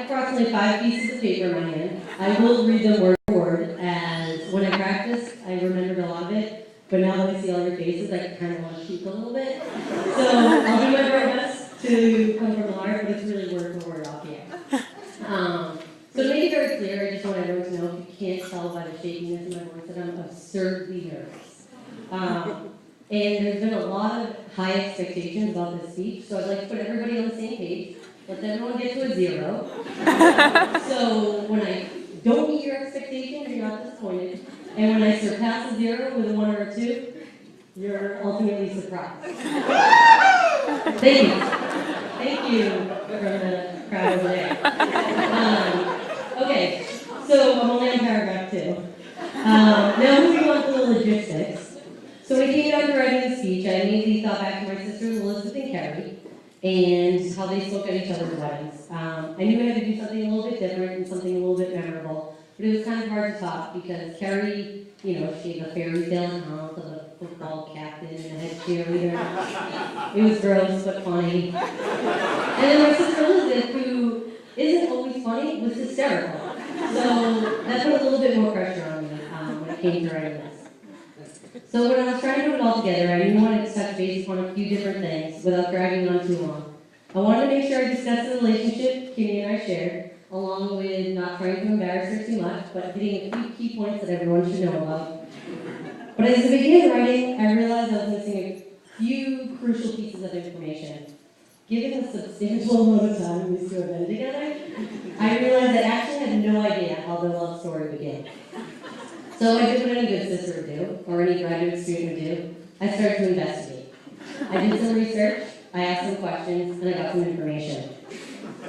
have approximately 5 pieces of paper in my hand. I will read them word for word, as when I practiced, I remembered a lot of it, but now that I see all your faces, I kind of want to speak a little bit. So I'll do my very best to come from the heart, but it's really word for word off here. So to make it very clear, I just want everyone to know, if you can't tell by the shakiness in my voice, that I'm absurdly nervous. And there's been a lot of high expectations about this speech, so I'd like to put everybody on the same page. Let everyone get to a 0. So when I don't meet your expectations, you're not disappointed. And when I surpass a 0 with a 1 or a 2, you're ultimately surprised. Thank you. Thank you from the crowd over there. Okay, so I'm only on paragraph 2. Now moving on to the logistics. So when it came down to writing the speech, I immediately thought back to my sisters Elizabeth and Carrie, and how they spoke at each other's weddings. I knew I had to do something a little bit different and something a little bit memorable, but it was kind of hard to top because Carrie, she had a fairy tale account of a football captain and a head cheerleader. It was gross but funny. And then my sister Elizabeth, who isn't always funny, was hysterical. So that put a little bit more pressure on me when it came to writing this. So when I was trying to put it all together, I knew I wanted to touch base on a few different things without dragging on too long. I wanted to make sure I discussed the relationship Kimmy and I shared, along with not trying to embarrass her too much, but hitting a few key points that everyone should know about. But as I began writing, I realized I was missing a few crucial pieces of information. Given the substantial amount of time these two have been together, I realized I actually had no idea how the love story began. So I did what any good sister would do, or any graduate student would do. I started to investigate. I did some research, I asked some questions, and I got some information.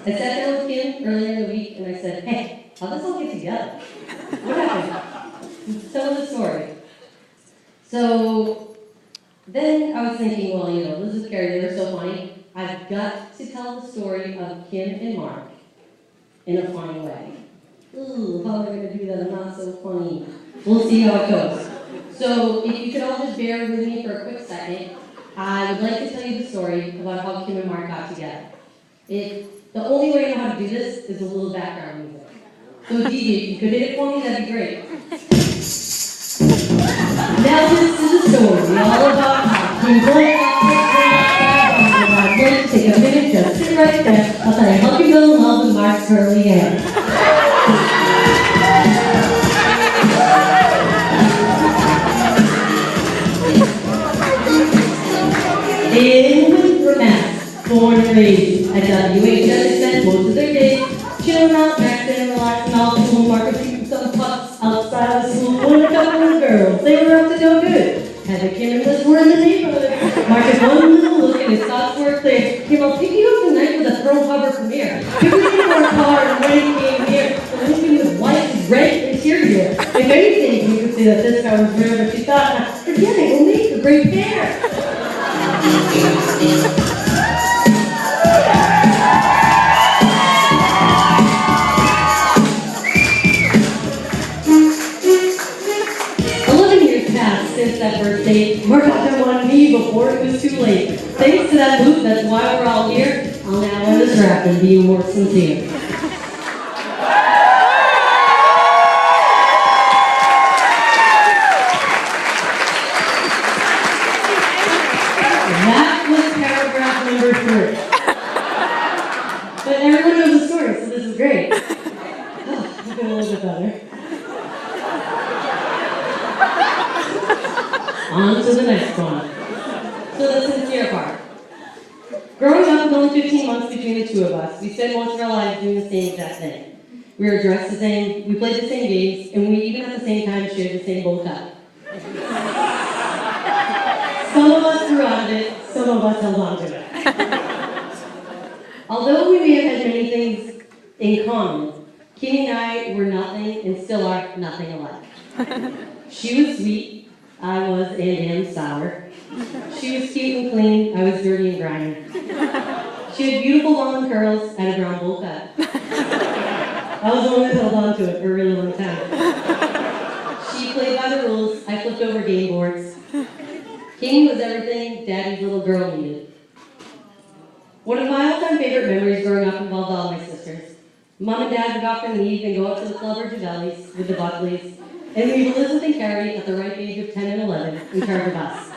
I sat down with Kim earlier in the week, and I said, hey, how'd this all get together? What happened? Tell the story. So then I was thinking, well, Elizabeth Carey, they were so funny. I've got to tell the story of Kim and Mark in a funny way. Ooh, how am I going to do that? I'm not so funny. We'll see how it goes. So if you could all just bear with me for a quick second, I would like to tell you the story about how Kim and Mark got together. The only way I know how to do this is a little background music. So DJ, if you could hit it for me, that'd be great. Now this is a story all about how Kim I'd like to take a minute, just sit right there. I'll tell you how you fell in love with Mark's curly hair. In Mass, born and raised at WHS, spent most of their days chilling out, maxing and relaxing all the school. Mark was shooting some pucks outside of school with a couple of girls. They were up to no good. Heather, Kim, and Liz were in the neighborhood. Mark had one little look and his thoughts were clear. Kim, I'll pick you up tonight with a Pearl Harbor premiere. Pick me for a car and when he came here, the movie was white, red, interior. If anything, you could say that this guy was rare, but she thought, forget it, we'll make a great pair. Since that first date, Mark got them on me before it was too late. Thanks to that move, that's why we're all here. I'll now end this rap and be more sincere. That was paragraph number 3. But everyone knows the story, so this is great. Oh, I feel a little bit better. On to the next one. So the sincere part. Growing up, with only 15 months between the two of us, we spent most of our lives doing the same exact thing. We were dressed the same, we played the same games, and we even at the same time shared the same bowl cut. Some of us grew out of it, some of us held on to it. Although we may have had many things in common, Kimmy and I were nothing and still are nothing alike. She was sweet, I was and am sour. She was cute and clean, I was dirty and grimy. She had beautiful long curls and a brown bowl cut. I was the one that held on to it for a really long time. She played by the rules, I flipped over game boards. King was everything Daddy's little girl needed. One of my all-time favorite memories growing up involved all my sisters. Mom and Dad would often leave and go out to the club or Javelli's with the Buckleys, and leave Elizabeth and Carrie at the ripe age of 10 and 11 in charge of us.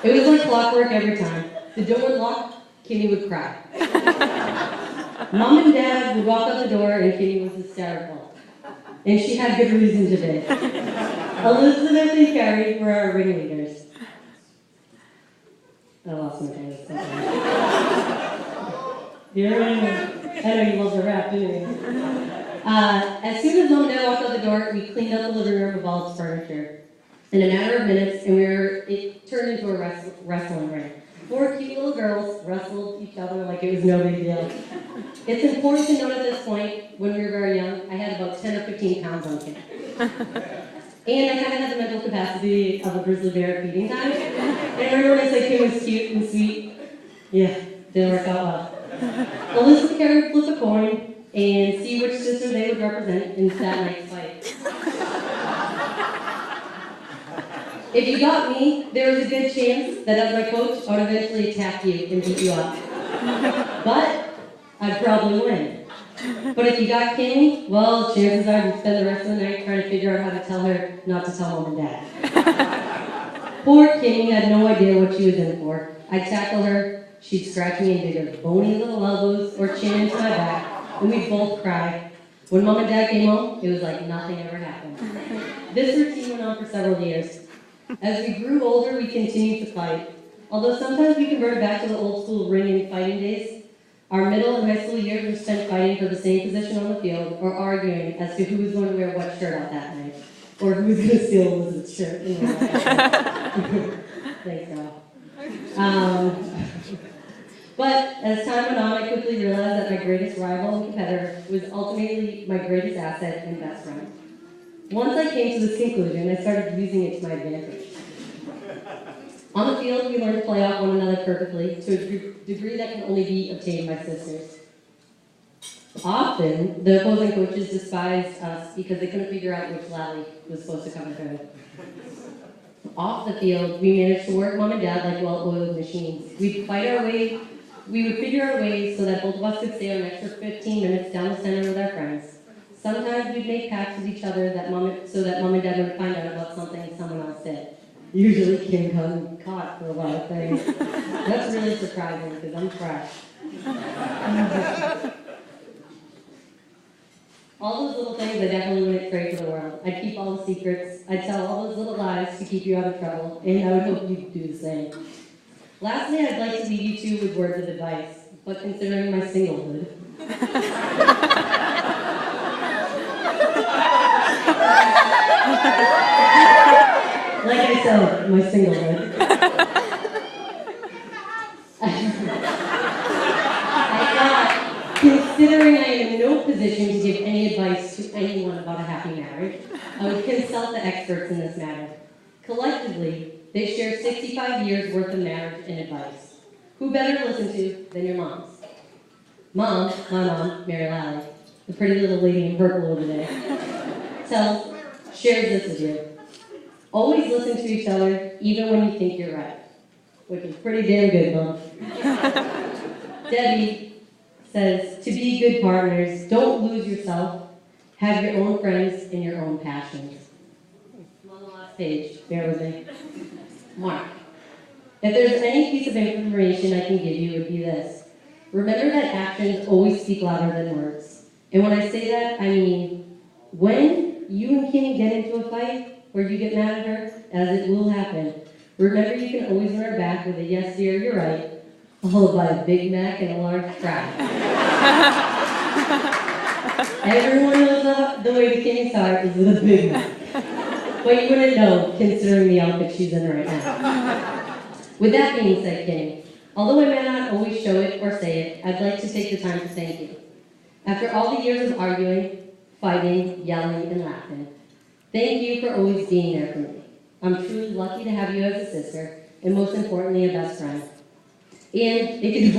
It was like clockwork every time. The door would lock, Kimmy would cry. Mom and Dad would walk out the door and Kimmy was hysterical. And she had good reason to be. Elizabeth and Carrie were our ringleaders. I lost my train of thought. Here I am. I know you love the rap, didn't you? As soon as Mom and Dad walked out the door, we cleaned up the living room of all its furniture. In a matter of minutes, and it turned into a wrestling ring. Four cute little girls wrestled each other like it was no big deal. It's important to note at this point, when we were very young, I had about 10 or 15 pounds on Kim. And I kind of had the mental capacity of a grizzly bear at feeding time. And I remember when I said Kim was cute and sweet. Yeah, didn't work out well. Elizabeth and Carrie would flip a coin and see which sister they would represent in that night's fight. If you got me, there was a good chance that as my coach, I would eventually attack you and beat you up. But I'd probably win. But if you got Kimmy, well, chances are you'd spend the rest of the night trying to figure out how to tell her not to tell Mom and Dad. Poor Kimmy had no idea what she was in for. I'd tackle her, she'd scratch me and dig her bony little elbows or chin into my back, and we'd both cry. When Mom and Dad came home, it was like nothing ever happened. This routine went on for several years. As we grew older, we continued to fight. Although sometimes we converted back to the old school ring and fighting days, our middle and high school years were spent fighting for the same position on the field or arguing as to who was going to wear what shirt out that night, or who was going to steal Elizabeth's shirt. Thanks, God. But as time went on, I quickly realized that my greatest rival and competitor was ultimately my greatest asset and best friend. Once I came to this conclusion, I started using it to my advantage. On the field, we learned to play off one another perfectly to a degree that can only be obtained by sisters. Often, the opposing coaches despised us because they couldn't figure out which Lally was supposed to come through. Off the field, we managed to work Mom and Dad like well-oiled machines. We would figure out ways so that both of us could stay an extra 15 minutes down the center with our friends. Sometimes we'd make pacts with each other so that Mom and Dad would find out about something someone else did. Usually Kim got caught for a lot of things. That's really surprising because I'm fresh. All those little things, I definitely wouldn't trade for the world. I'd keep all the secrets. I'd tell all those little lies to keep you out of trouble, and I would hope you'd do the same. Lastly, I'd like to leave you two with words of advice, but considering my singlehood. Like I said, my singlehood. Considering I am in no position to give any advice to anyone about a happy marriage, I would consult the experts in this matter. Collectively, they share 65 years worth of marriage and advice. Who better to listen to than your moms? Mom, my mom, Mary Lally, the pretty little lady in purple over there, shares this with you. Always listen to each other, even when you think you're right. Which is pretty damn good, Mom. Debbie says, to be good partners, don't lose yourself. Have your own friends and your own passions. I'm on the last page, bear with me. Mark. If there's any piece of information I can give you, it would be this. Remember that actions always speak louder than words. And when I say that, I mean, when you and Kim get into a fight, or you get mad at her, as it will happen, remember you can always win her back with a yes dear, you're right, followed by a Big Mac and a large fry. Everyone knows the way to Kimmy's heart is with a Big Mac. But you wouldn't know, considering the outfit she's in right now. With that being said, Kimmy, although I may not always show it or say it, I'd like to take the time to thank you. After all the years of arguing, fighting, yelling, and laughing, thank you for always being there for me. I'm truly lucky to have you as a sister, and most importantly, a best friend. And if you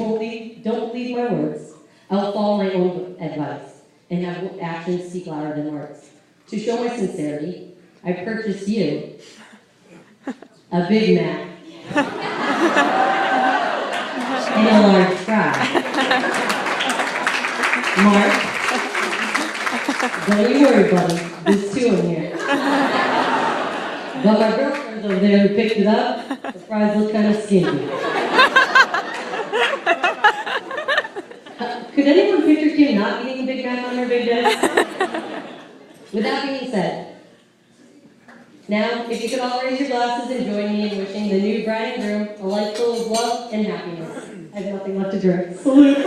don't believe my words, I will follow my own advice and have actions speak louder than words. To show my sincerity, I purchased you a Big Mac and a large fry. Mark, don't you worry, buddy. There's two in here. But my girlfriend's over there who picked it up, the fries look kind of skinny. Could anyone picture Kim not eating a Big Mac on her big day? With that being said, now, if you could all raise your glasses and join me in wishing the new bride and groom a life full of love and happiness. I have nothing left to drink. Salute.